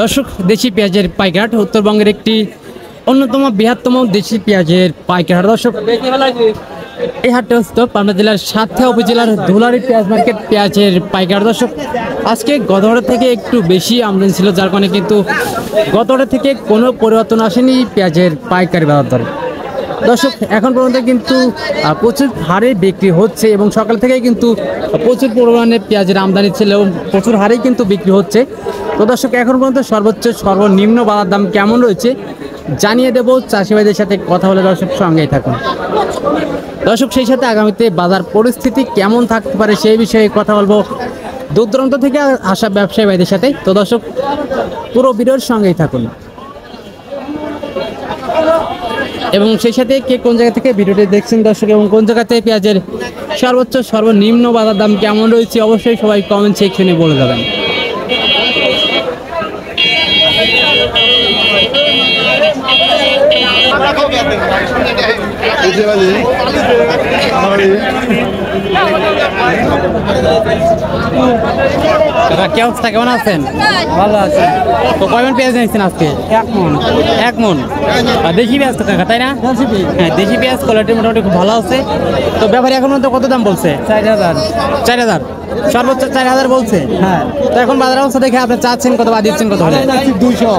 দর্শক, দেশি পেঁয়াজের পাইকারহাট উত্তরবঙ্গের একটি অন্যতম বৃহত্তম দেশি পেঁয়াজের পাইকারহাট। দর্শক, এই হাটটা হচ্ছে পাবনা জেলার সাতক্ষীরা উপজেলার ধুলারি পেঁয়াজ মার্কেট পেঁয়াজের পাইকার। দর্শক, আজকে গত হাটের থেকে একটু বেশি আমদানি ছিল, যার কারণে কিন্তু গত হাটের থেকে কোনো পরিবর্তন আসেনি পেঁয়াজের পাইকারি বাজার দরে। দর্শক, এখন পর্যন্ত কিন্তু প্রচুর হারে বিক্রি হচ্ছে এবং সকাল থেকেই কিন্তু প্রচুর পরিমাণে পেঁয়াজের আমদানি ছিল এবং প্রচুর হারেই কিন্তু বিক্রি হচ্ছে। তো দর্শক, এখন পর্যন্ত সর্বোচ্চ সর্বনিম্ন বাজার দাম কেমন রয়েছে জানিয়ে দেবো চাষি ভাইদের সাথে কথা বলে। দর্শক, সঙ্গেই থাকুন। দর্শক, সেই সাথে আগামীতে বাজার পরিস্থিতি কেমন থাকতে পারে সেই বিষয়ে কথা বলবো দূর দূরান্ত থেকে আসা ব্যবসায়ী ভাইদের সাথে। তো দর্শক, পুরো ভিডিওর সঙ্গেই থাকুন এবং সেই সাথে কে কোন জায়গা থেকে ভিডিওটি দেখছেন দর্শক, এবং কোন জায়গাতে পেঁয়াজের সর্বোচ্চ সর্বনিম্ন বাজার দাম কেমন রয়েছে অবশ্যই সবাই কমেন্ট সেকশনে বলে যাবেন। কি অবস্থা, কেমন আছেন? ভালো আছেন। তো কয়মন পেঁয়াজ নিয়েছেন আজকে? এক মন। দেশি পেঁয়াজ তো কাকা, তাই না? হ্যাঁ, দেশি পেঁয়াজ কোয়ালিটি মোটামুটি খুব ভালো আছে। তো ব্যাপারী এখন পর্যন্ত কত দাম বলছে? 4,000। সর্বোচ্চ 4,000 বলছে। হ্যাঁ, তো এখন বাজার অবস্থা দেখে আপনি চাচ্ছেন কত বা দিচ্ছেন কত? 200।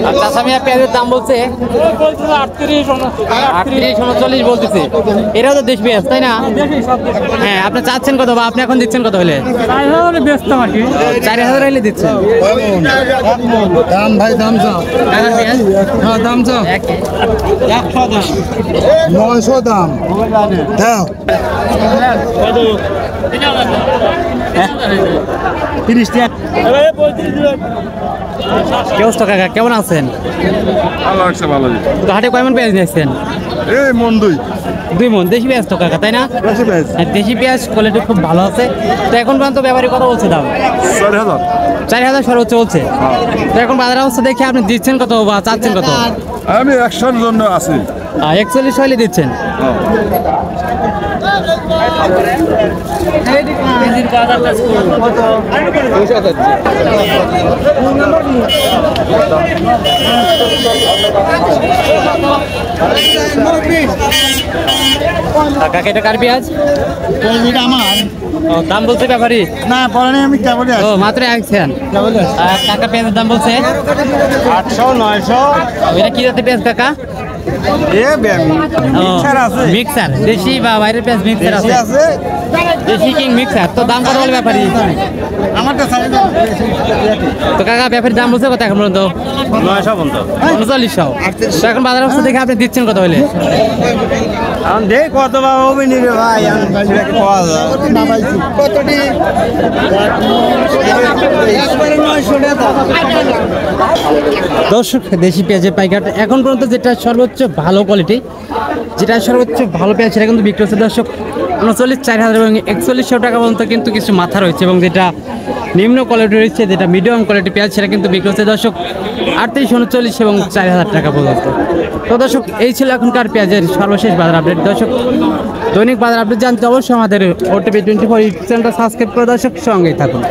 আচ্ছা, আমি পেঁয়াজের দাম বলছে 38-39 বলতেছে। এটাও তো দেশ পেঁয়াজ, তাই না? হ্যাঁ, আপনি চাচ্ছেন কত বা আপনি এখন দিচ্ছেন কত হলে? 4,000 হলে দিচ্ছেন। দাম ভাই, দাম চাও। হ্যাঁ, দাম চাও। 900 দাম দাও। 30 টাকা। কি অবস্থা কাকা, কেমন আছেন? ভালো। তো হাটে কয়মন পেঁয়াজ নিয়েছেন? মন 2 মন। দেশি পেঁয়াজ তো কাকা, তাই না? দেশি পেঁয়াজ কোয়ালিটি খুব ভালো আছে। তো এখন পর্যন্ত ব্যাপারী কত বলছে দাম? 4,000 সর্বোচ্চ বলছে। তো এখন বাজার অবস্থা দেখে আপনি দিচ্ছেন কত বা চাচ্ছেন কত? আমি 100-র জন্য আছি। 41 হলে দিচ্ছেন। কাকা, এটা কার পেঁয়াজ? আমার দাম বলছে ব্যাপারী? না, পরে আমি কেবল ও, মাত্র আসছেন। কাকা, পেঁয়াজের দাম বলছে 800-900। এটা কি জাতের পেঁয়াজ কাকা? মিক্সার দেশি বা বাইরের পেঁয়াজ মিক্সার আছে? দেশি কিং মিক্সার। তো দাম কত বলে ব্যাপারী? তো কাকা, ব্যাপারীর দাম বলছে কত এখন পর্যন্ত? 3900। তো এখন বাজার অবস্থা দেখে আপনি দিচ্ছেন কত হলে? দেখ কত বাবা হবে নিবে ভাই। দর্শক, দেশি পেঁয়াজের পাইকার এখন পর্যন্ত যেটা সর্বোচ্চ ভালো কোয়ালিটি, যেটা সর্বোচ্চ ভালো পেঁয়াজ সেটা কিন্তু বিক্রি হচ্ছে দর্শক 39, 4,000 এবং 4100 টাকা পর্যন্ত কিন্তু কিছু মাথা রয়েছে, এবং যেটা নিম্ন কোয়ালিটি রয়েছে, যেটা মিডিয়াম কোয়ালিটি পেঁয়াজ সেটা কিন্তু বিক্রি হচ্ছে দর্শক 38, 39 এবং 4,000 টাকা পর্যন্ত। তো দর্শক, এই ছিল এখনকার পেঁয়াজের সর্বশেষ বাজার আপডেট। দর্শক, দৈনিক বাজার আপডেট জানতে অবশ্যই আমাদের OTV 24 চ্যানেলটা সাবস্ক্রাইব করে দর্শক সঙ্গেই থাকুন।